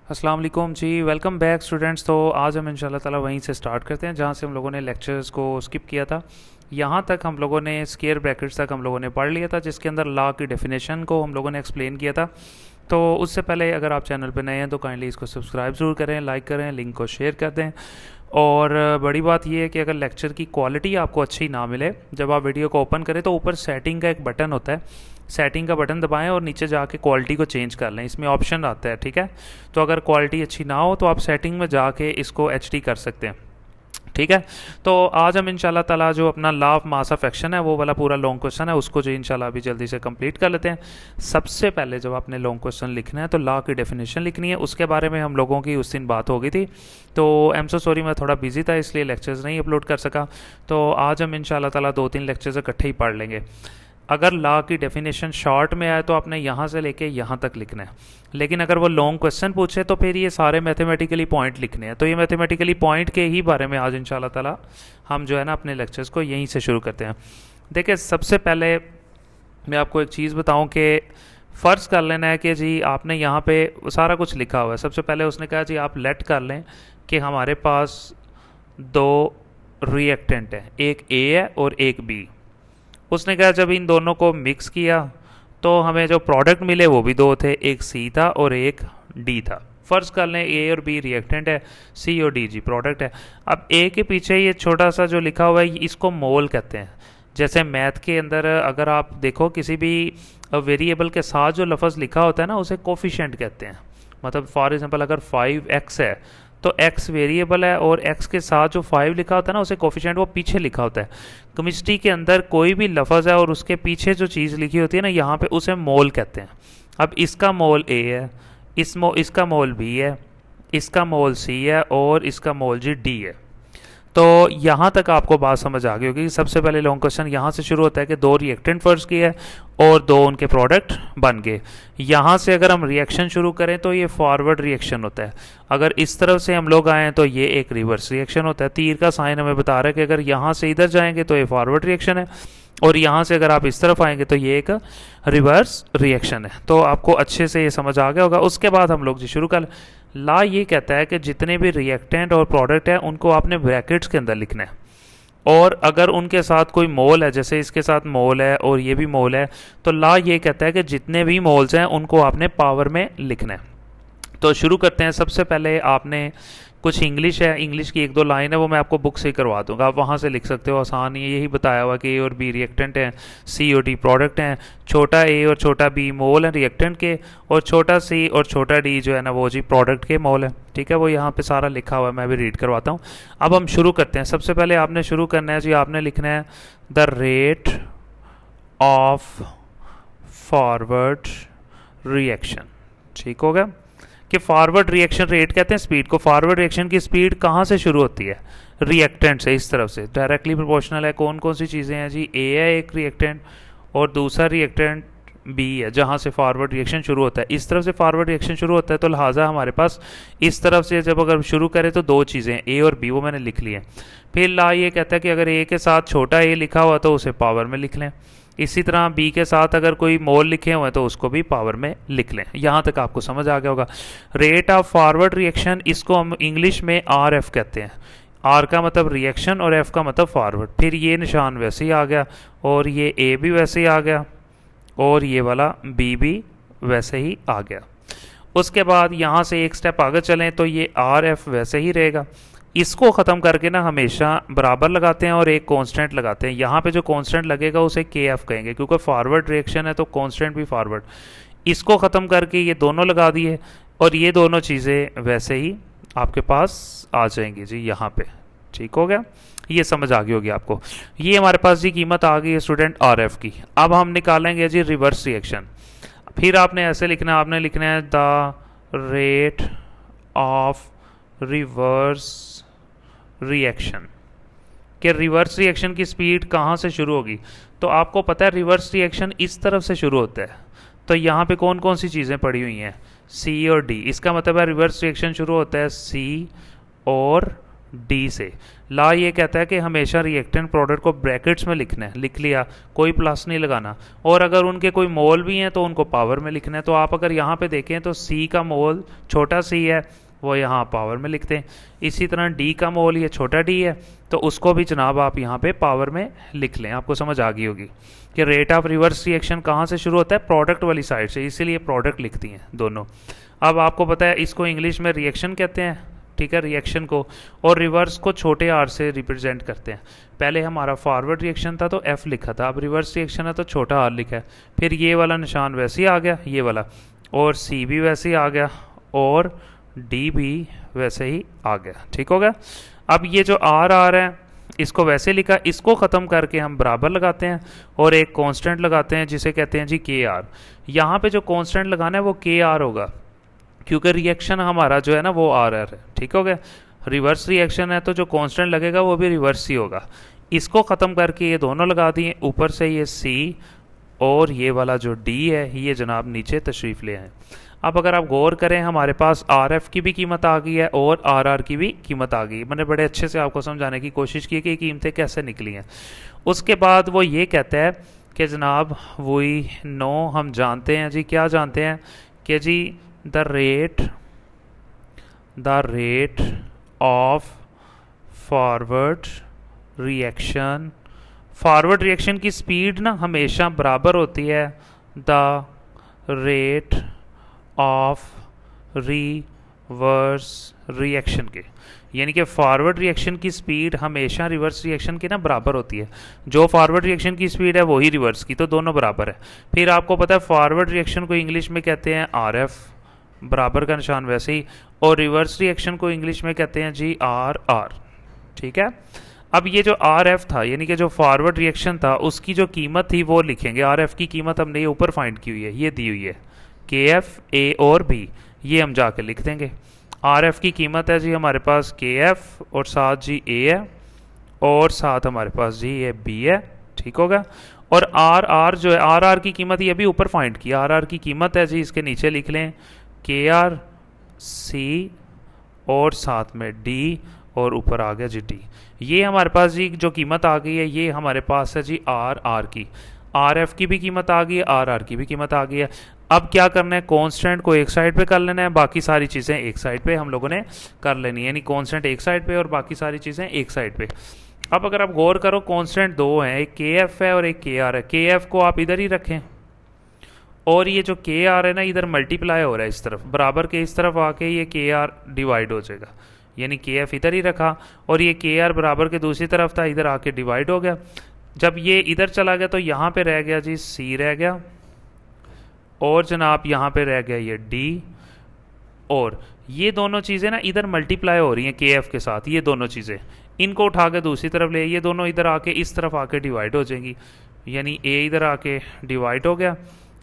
अस्सलाम वालेकुम जी। Welcome back students. तो आज हम इंशाल्लाह ताला वहीं से स्टार्ट करते हैं जहाँ से हम लोगों ने लेक्चर्स को स्किप किया था। यहाँ तक हम लोगों ने स्क्वायर ब्रैकेट्स तक हम लोगों ने पढ़ लिया था, जिसके अंदर लॉ की डेफिनेशन को हम लोगों ने एक्सप्लेन किया था। तो उससे पहले अगर आप चैनल पर नए हैं तो काइंडली इसको सब्सक्राइब ज़रूर करें, लाइक करें, लिंक को शेयर कर दें। और बड़ी बात यह है कि अगर लेक्चर की क्वालिटी आपको अच्छी ना मिले, जब आप वीडियो को ओपन करें तो ऊपर सेटिंग का एक बटन होता है, सेटिंग का बटन दबाएं और नीचे जाके क्वालिटी को चेंज कर लें। इसमें ऑप्शन आता है, ठीक है। तो अगर क्वालिटी अच्छी ना हो तो आप सेटिंग में जाके इसको एचडी कर सकते हैं, ठीक है। तो आज हम इंशाल्लाह ताला जो अपना law of mass of action है वो वाला पूरा लॉन्ग क्वेश्चन है, उसको जो इंशाल्लाह अभी जल्दी से कंप्लीट कर लेते हैं। सबसे पहले जब आपने लॉन्ग क्वेश्चन लिखना है तो लॉ की डेफिनेशन लिखनी है, उसके बारे में हम लोगों की उस दिन बात हो गई थी। तो आई एम सो सॉरी, मैं थोड़ा बिजी था इसलिए लेक्चर्स नहीं अपलोड कर सका। तो आज हम इंशाल्लाह ताला 2-3 लेक्चर्स इकट्ठे ही पढ़ लेंगे। अगर लॉ की डेफिनेशन शॉर्ट में आए तो आपने यहाँ से लेके यहाँ तक लिखना है, लेकिन अगर वो लॉन्ग क्वेश्चन पूछे तो फिर ये सारे मैथमेटिकली पॉइंट लिखने हैं। तो ये मैथमेटिकली पॉइंट के ही बारे में आज इंशाल्लाह ताला हम जो है ना अपने लेक्चर्स को यहीं से शुरू करते हैं। देखिए, सबसे पहले मैं आपको एक चीज़ बताऊं कि फ़र्ज़ कर लेना है कि जी आपने यहाँ पे सारा कुछ लिखा हुआ है। सबसे पहले उसने कहा जी आप लेट कर लें कि हमारे पास दो रिएक्टेंट हैं, एक ए है और एक बी। उसने कहा जब इन दोनों को मिक्स किया तो हमें जो प्रोडक्ट मिले वो भी दो थे, एक सी था और एक डी था। फ़र्ज़ कर लें ए और बी रिएक्टेंट है, सी और डी जी प्रोडक्ट है। अब ए के पीछे ये छोटा सा जो लिखा हुआ है इसको मोल कहते हैं। जैसे मैथ के अंदर अगर आप देखो किसी भी वेरिएबल के साथ जो लफ्ज़ लिखा होता है ना उसे कोफिशेंट कहते हैं। मतलब फॉर एग्जांपल अगर 5x है तो x वेरिएबल है और x के साथ जो 5 लिखा होता है ना उसे कोफिशिएंट वो पीछे लिखा होता है। केमिस्ट्री के अंदर कोई भी लफ्ज़ है और उसके पीछे जो चीज़ लिखी होती है ना यहाँ पे उसे मोल कहते हैं। अब इसका मोल a है, इसका मोल b है, इसका मोल c है और इसका मोल जी d है। तो यहाँ तक आपको बात समझ आ गई होगी। सबसे पहले लॉन्ग क्वेश्चन यहाँ से शुरू होता है कि दो रिएक्टेंट फर्ज किए है और दो उनके प्रोडक्ट बन गए। यहाँ से अगर हम रिएक्शन शुरू करें तो ये फॉरवर्ड रिएक्शन होता है। अगर इस तरफ से हम लोग आएँ तो ये एक रिवर्स रिएक्शन होता है। तीर का साइन हमें बता रहा है कि अगर यहाँ से इधर जाएंगे तो ये फॉरवर्ड रिएक्शन है और यहाँ से अगर आप इस तरफ आएंगे तो ये एक रिवर्स रिएक्शन है। तो आपको अच्छे से ये समझ आ गया होगा। उसके बाद हम लोग जी शुरू कर लॉ ये कहता है कि जितने भी रिएक्टेंट और प्रोडक्ट है उनको आपने ब्रैकेट्स के अंदर लिखना है, और अगर उनके साथ कोई मोल है, जैसे इसके साथ मोल है और ये भी मोल है, तो लॉ ये कहता है कि जितने भी मोल्स हैं उनको आपने पावर में लिखना है। तो शुरू करते हैं। सबसे पहले आपने कुछ इंग्लिश है, इंग्लिश की 1-2 लाइन है वो मैं आपको बुक से ही करवा दूंगा, आप वहाँ से लिख सकते हो। आसान ही यही बताया हुआ कि ए और बी रिएक्टेंट हैं, सी और डी प्रोडक्ट हैं, छोटा ए और छोटा बी मोल हैं रिएक्टेंट के, और छोटा सी और छोटा डी जो है ना वो जी प्रोडक्ट के मोल है। ठीक है, वो यहाँ पे सारा लिखा हुआ है, मैं भी रीड करवाता हूँ। अब हम शुरू करते हैं। सबसे पहले आपने शुरू करना है जी, आपने लिखना है the rate of forward reaction. ठीक हो गया कि फॉरवर्ड रिएक्शन रेट कहते हैं स्पीड को। फॉरवर्ड रिएक्शन की स्पीड कहाँ से शुरू होती है? रिएक्टेंट से, इस तरफ से डायरेक्टली प्रोपोर्शनल है। कौन कौन सी चीज़ें हैं जी? ए है एक रिएक्टेंट और दूसरा रिएक्टेंट बी है, जहाँ से फॉरवर्ड रिएक्शन शुरू होता है। इस तरफ से फॉरवर्ड रिएक्शन शुरू होता है तो लिहाजा हमारे पास इस तरफ से जब अगर शुरू करें तो दो चीज़ें ए और बी, वो मैंने लिख ली है। फिर लॉ ये कहता है कि अगर ए के साथ छोटा ए लिखा हुआ तो उसे पावर में लिख लें। इसी तरह बी के साथ अगर कोई मोल लिखे हुए हैं तो उसको भी पावर में लिख लें। यहाँ तक आपको समझ आ गया होगा। रेट ऑफ फॉरवर्ड रिएक्शन, इसको हम इंग्लिश में आर एफ कहते हैं। आर का मतलब रिएक्शन और एफ का मतलब फॉरवर्ड। फिर ये निशान वैसे ही आ गया और ये ए भी वैसे ही आ गया और ये वाला बी भी वैसे ही आ गया। उसके बाद यहाँ से एक स्टेप आगे चलें तो ये आर एफ वैसे ही रहेगा। इसको ख़त्म करके ना हमेशा बराबर लगाते हैं और एक कांस्टेंट लगाते हैं। यहाँ पे जो कांस्टेंट लगेगा उसे के एफ कहेंगे, क्योंकि फॉरवर्ड रिएक्शन है तो कांस्टेंट भी फॉरवर्ड। इसको ख़त्म करके ये दोनों लगा दिए और ये दोनों चीज़ें वैसे ही आपके पास आ जाएंगी जी यहाँ पे। ठीक हो गया, ये समझ आ गई होगी आपको। ये हमारे पास जी कीमत आ गई है स्टूडेंट आर एफ की। अब हम निकालेंगे जी रिवर्स रिएक्शन। फिर आपने ऐसे लिखना है, आपने लिखना है the rate of reverse reaction. कि रिवर्स रिएक्शन की स्पीड कहाँ से शुरू होगी? तो आपको पता है रिवर्स रिएक्शन इस तरफ से शुरू होता है। तो यहाँ पे कौन कौन सी चीज़ें पड़ी हुई हैं? सी और डी। इसका मतलब है रिवर्स रिएक्शन शुरू होता है सी और डी से। ला ये कहता है कि हमेशा रिएक्टेंट प्रोडक्ट को ब्रैकेट्स में लिखना है, लिख लिया, कोई प्लस नहीं लगाना, और अगर उनके कोई मोल भी हैं तो उनको पावर में लिखना है। तो आप अगर यहाँ पे देखें तो सी का मोल छोटा सी है, वो यहाँ पावर में लिखते हैं। इसी तरह डी का मोल ये छोटा डी है, तो उसको भी जनाब आप यहाँ पे पावर में लिख लें। आपको समझ आ गई होगी कि रेट ऑफ रिवर्स रिएक्शन कहाँ से शुरू होता है, प्रोडक्ट वाली साइड से, इसीलिए प्रोडक्ट लिखती हैं दोनों। अब आपको पता है इसको इंग्लिश में रिएक्शन कहते हैं, ठीक है, रिएक्शन को, और रिवर्स को छोटे आर से रिप्रेजेंट करते हैं। पहले हमारा फॉरवर्ड रिएक्शन था तो एफ लिखा था, अब रिवर्स रिएक्शन है तो छोटा आर लिखा है। फिर ये वाला निशान वैसे ही आ गया, ये वाला, और सी भी वैसे ही आ गया, और डी भी वैसे ही आ गया। ठीक हो गया। अब ये जो आर आर है इसको वैसे लिखा, इसको ख़त्म करके हम बराबर लगाते हैं और एक कांस्टेंट लगाते हैं जिसे कहते हैं जी के आर। यहाँ पे जो कांस्टेंट लगाना है वो के आर होगा, क्योंकि रिएक्शन हमारा जो है ना वो आर आर है। ठीक हो गया। रिवर्स रिएक्शन है तो जो कांस्टेंट लगेगा वो भी रिवर्स ही होगा। इसको ख़त्म करके ये दोनों लगा दिए, ऊपर से ये सी और ये वाला जो डी है ये जनाब नीचे तशरीफ़ ले आए। अब अगर आप गौर करें हमारे पास आर एफ की भी कीमत आ गई है और आर आर की भी कीमत आ गई। मैंने बड़े अच्छे से आपको समझाने की कोशिश की कि ये कीमतें कैसे निकली हैं। उसके बाद वो ये कहता है कि जनाब वही नो हम जानते हैं जी, क्या जानते हैं कि जी the rate of forward reaction, forward reaction की स्पीड ना हमेशा बराबर होती है the rate of reverse reaction के। यानी कि फॉरवर्ड रिएक्शन की स्पीड हमेशा रिवर्स रिएक्शन के ना बराबर होती है। जो फॉरवर्ड रिएक्शन की स्पीड है वही रिवर्स की, तो दोनों बराबर है। फिर आपको पता है फॉरवर्ड रिएक्शन को इंग्लिश में कहते हैं आर एफ, बराबर का निशान वैसे ही, और रिवर्स रिएक्शन को इंग्लिश में कहते हैं जी आर आर। ठीक है। अब ये जो आर एफ था यानी कि जो फॉरवर्ड रिएक्शन था उसकी जो कीमत थी वो लिखेंगे। आर एफ की कीमत हमने ये ऊपर फाइंड की हुई है, ये दी हुई है के एफ ए और बी, ये हम जाके लिख देंगे। आर एफ की कीमत है जी हमारे पास के एफ और साथ जी ए है और साथ हमारे पास जी ये बी है। ठीक होगा। और आर आर जो है आर आर की कीमत ये भी ऊपर फाइंड की, आर आर की कीमत है जी इसके नीचे लिख लें के आर सी और साथ में डी और ऊपर आ गया जी डी। ये हमारे पास जी जो कीमत आ गई है ये हमारे पास है जी आर आर की। आर एफ की भी कीमत आ गई है, आर आर की भी कीमत आ गई है। अब क्या करना है, कांस्टेंट को एक साइड पे कर लेना है, बाकी सारी चीज़ें एक साइड पे हम लोगों ने कर लेनी है, यानी कांस्टेंट एक साइड पे और बाकी सारी चीज़ें एक साइड पे। अब अगर आप गौर करो कांस्टेंट दो हैं, एक के एफ है और एक के आर है। के एफ को आप इधर ही रखें और ये जो के आर है ना इधर मल्टीप्लाई हो रहा है इस तरफ, बराबर के इस तरफ आके ये के आर डिवाइड हो जाएगा, यानी के एफ इधर ही रखा और ये के आर बराबर के दूसरी तरफ था, इधर आके डिवाइड हो गया। जब ये इधर चला गया तो यहाँ पे रह गया जी सी रह गया, और जनाब यहाँ पे रह गया ये डी, और ये दोनों चीज़ें ना इधर मल्टीप्लाई हो रही हैं के एफ के साथ। ये दोनों चीज़ें इनको उठा के दूसरी तरफ ले, ये दोनों इधर आके इस तरफ आके डिवाइड हो जाएंगी, यानी ए इधर आके डिवाइड हो गया।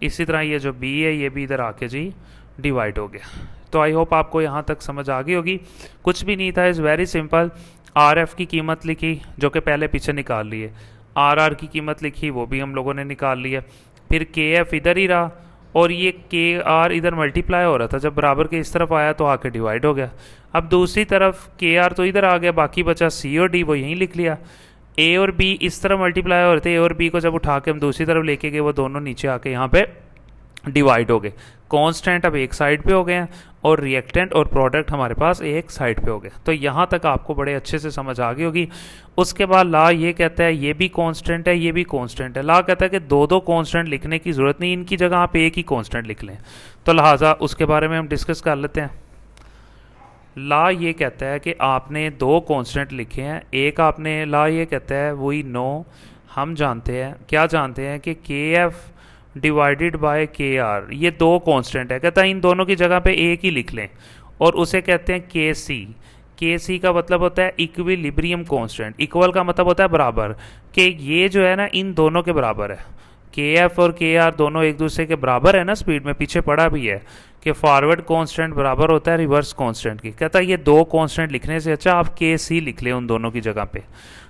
इसी तरह ये जो बी है ये भी इधर आके जी डिवाइड हो गया। तो आई होप आपको यहाँ तक समझ आ गई होगी। कुछ भी नहीं था, is very simple. R F की कीमत लिखी जो कि पहले पीछे निकाल ली है, आर आर की कीमत लिखी वो भी हम लोगों ने निकाल ली है, फिर के एफ इधर ही रहा और ये के आर इधर मल्टीप्लाई हो रहा था, जब बराबर के इस तरफ आया तो आके डिवाइड हो गया। अब दूसरी तरफ के आर तो इधर आ गया, बाकी बचा सी और डी, वो यहीं लिख लिया। ए और बी इस तरफ मल्टीप्लाई हो रहे थे, ए और बी को जब उठा के हम दूसरी तरफ लेके गए वो दोनों नीचे आके यहाँ पे डिवाइड हो गए। कांस्टेंट अब एक साइड पे हो गए हैं और रिएक्टेंट और प्रोडक्ट हमारे पास एक साइड पे हो गए। तो यहाँ तक आपको बड़े अच्छे से समझ आ गई होगी। उसके बाद ला ये कहता है ये भी कांस्टेंट है, ये भी कांस्टेंट है। ला कहता है कि दो दो कांस्टेंट लिखने की ज़रूरत नहीं, इनकी जगह आप एक ही कांस्टेंट लिख लें। तो लिहाजा उसके बारे में हम डिस्कस कर लेते हैं। ला ये कहता है कि आपने दो कांस्टेंट लिखे हैं, एक आपने, ला ये कहता है वही नो हम जानते हैं, क्या जानते हैं कि के एफ डिवाइडेड बाय के आर, ये दो कांस्टेंट है। कहता है इन दोनों की जगह पे एक ही लिख लें और उसे कहते हैं के सी। के सी का मतलब होता है इक्विलिब्रियम कांस्टेंट। इक्वल का मतलब होता है बराबर, कि ये जो है ना इन दोनों के बराबर है। के एफ और के आर दोनों एक दूसरे के बराबर है ना स्पीड में, पीछे पड़ा भी है कि फॉरवर्ड कांस्टेंट बराबर होता है रिवर्स कांस्टेंट की। कहता है ये दो कांस्टेंट लिखने से अच्छा आप के सी लिख लें उन दोनों की जगह पे।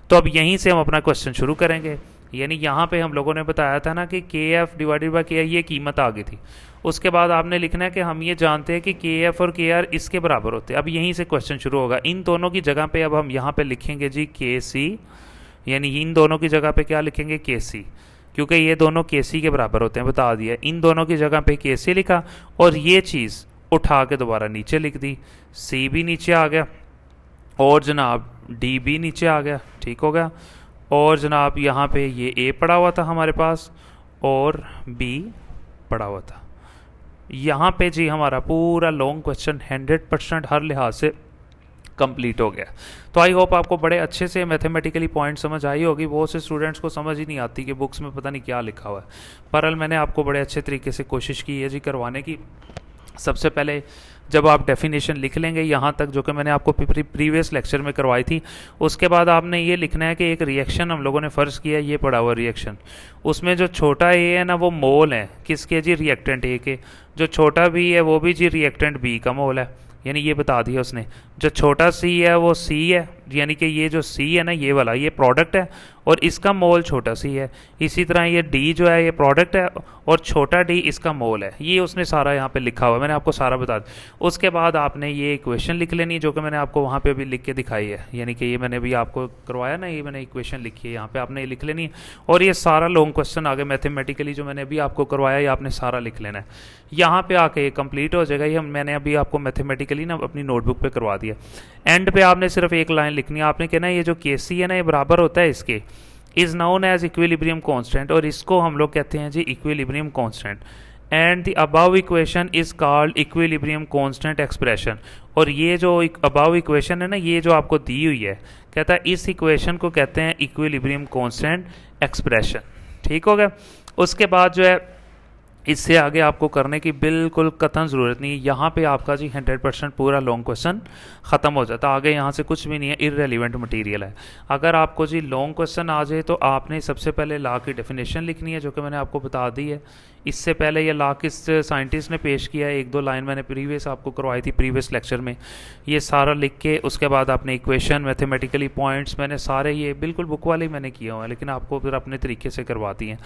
तो अब यहीं से हम अपना क्वेश्चन शुरू करेंगे। यानी यहाँ पे हम लोगों ने बताया था ना कि के एफ डिवाइडेड बाई के आर ये कीमत आ गई थी। उसके बाद आपने लिखना है कि हम ये जानते हैं कि के एफ और के आर इसके बराबर होते हैं। अब यहीं से क्वेश्चन शुरू होगा। इन दोनों की जगह पे अब हम यहाँ पे लिखेंगे जी के सी, यानी इन दोनों की जगह पे क्या लिखेंगे के सी, क्योंकि ये दोनों के सी के बराबर होते हैं, बता दिया। इन दोनों की जगह पे के सी लिखा और ये चीज़ उठा के दोबारा नीचे लिख दी। सी भी नीचे आ गया और जनाब डी भी नीचे आ गया, ठीक हो गया। और जनाब यहाँ पे ये ए पड़ा हुआ था हमारे पास और बी पड़ा हुआ था। यहाँ पे जी हमारा पूरा लॉन्ग क्वेश्चन 100% हर लिहाज से कंप्लीट हो गया। तो आई होप आपको बड़े अच्छे से मैथमेटिकली पॉइंट समझ आई होगी। बहुत से स्टूडेंट्स को समझ ही नहीं आती कि बुक्स में पता नहीं क्या लिखा हुआ है। बहरहाल मैंने आपको बड़े अच्छे तरीके से कोशिश की है जी करवाने की। सबसे पहले जब आप डेफिनेशन लिख लेंगे यहाँ तक, जो कि मैंने आपको प्रीवियस लेक्चर में करवाई थी, उसके बाद आपने ये लिखना है कि एक रिएक्शन हम लोगों ने फ़र्ज़ किया, ये पड़ा हुआ रिएक्शन, उसमें जो छोटा ए है ना वो मोल है किसके जी, रिएक्टेंट ए के। जो छोटा बी है वो भी जी रिएक्टेंट बी का मोल है, यानी ये बता दिया उसने। जो छोटा सी है वो सी है, यानी कि ये जो सी है ना ये वाला, ये प्रोडक्ट है और इसका मोल छोटा सी है। इसी तरह ये डी जो है ये प्रोडक्ट है और छोटा डी इसका मोल है। ये उसने सारा यहाँ पे लिखा हुआ है, मैंने आपको सारा बता दिया। उसके बाद आपने ये इक्वेशन लिख लेनी जो कि मैंने आपको वहाँ पे अभी लिख के दिखाई है, यानी कि ये मैंने अभी आपको करवाया ना, ये मैंने इक्वेशन लिखी है, यहाँ पे आपने ये लिख लेनी है। और ये सारा लॉन्ग क्वेश्चन आगे मैथमेटिकली जो मैंने अभी आपको करवाया ये आपने सारा लिख लेना है। यहाँ पे आके ये कंप्लीट हो जाएगा। ये मैंने अभी आपको मैथमेटिकली ना अपनी नोटबुक पे करवा दिया। एंड पे आपने सिर्फ एक लाइन लिखनी है, आपने कहना है ये जो के सी है ना ये बराबर होता है इसके, is known as equilibrium constant, और इसको हम लोग कहते हैं जी equilibrium constant. And the above equation is called equilibrium constant expression. और ये जो अबाव इक्वेशन है ना ये जो आपको दी हुई है, कहता है इस इक्वेशन को कहते हैं इक्विलिब्रियम कांस्टेंट एक्सप्रेशन, ठीक हो गया। उसके बाद जो है इससे आगे आपको करने की बिल्कुल कतई ज़रूरत नहीं है। यहाँ पे आपका जी 100% पूरा लॉन्ग क्वेश्चन ख़त्म हो जाता है। आगे यहाँ से कुछ भी नहीं है, इररेलेवेंट मटेरियल है। अगर आपको जी लॉन्ग क्वेश्चन आ जाए तो आपने सबसे पहले लॉ की डेफिनेशन लिखनी है जो कि मैंने आपको बता दी है। इससे पहले ये लॉ किस साइंटिस्ट ने पेश किया है, एक दो लाइन मैंने प्रीवियस आपको करवाई थी प्रीवियस लेक्चर में। ये सारा लिख के उसके बाद आपने इक्वेशन, मैथमेटिकली पॉइंट्स मैंने सारे ये बिल्कुल बुक वाले मैंने किए हुए हैं, लेकिन आपको फिर अपने तरीके से करवाती हैं,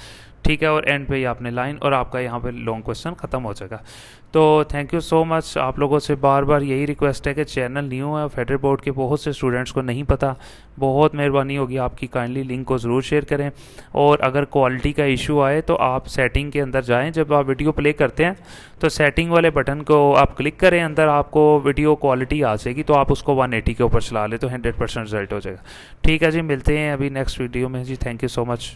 ठीक है। और एंड पे ही आपने लाइन और आपका यहाँ पे लॉन्ग क्वेश्चन ख़त्म हो जाएगा। तो थैंक यू सो मच। आप लोगों से बार बार यही रिक्वेस्ट है कि चैनल न्यू है, फेडरल बोर्ड के बहुत से स्टूडेंट्स को नहीं पता, बहुत मेहरबानी होगी आपकी, काइंडली लिंक को ज़रूर शेयर करें। और अगर क्वालिटी का इशू आए तो आप सेटिंग के अंदर जाएं, जब आप वीडियो प्ले करते हैं तो सेटिंग वाले बटन को आप क्लिक करें, अंदर आपको वीडियो क्वालिटी आ जाएगी, तो आप उसको 180 के ऊपर चला लें तो 100% रिजल्ट हो जाएगा, ठीक है जी। मिलते हैं अभी नेक्स्ट वीडियो में जी। Thank you so much.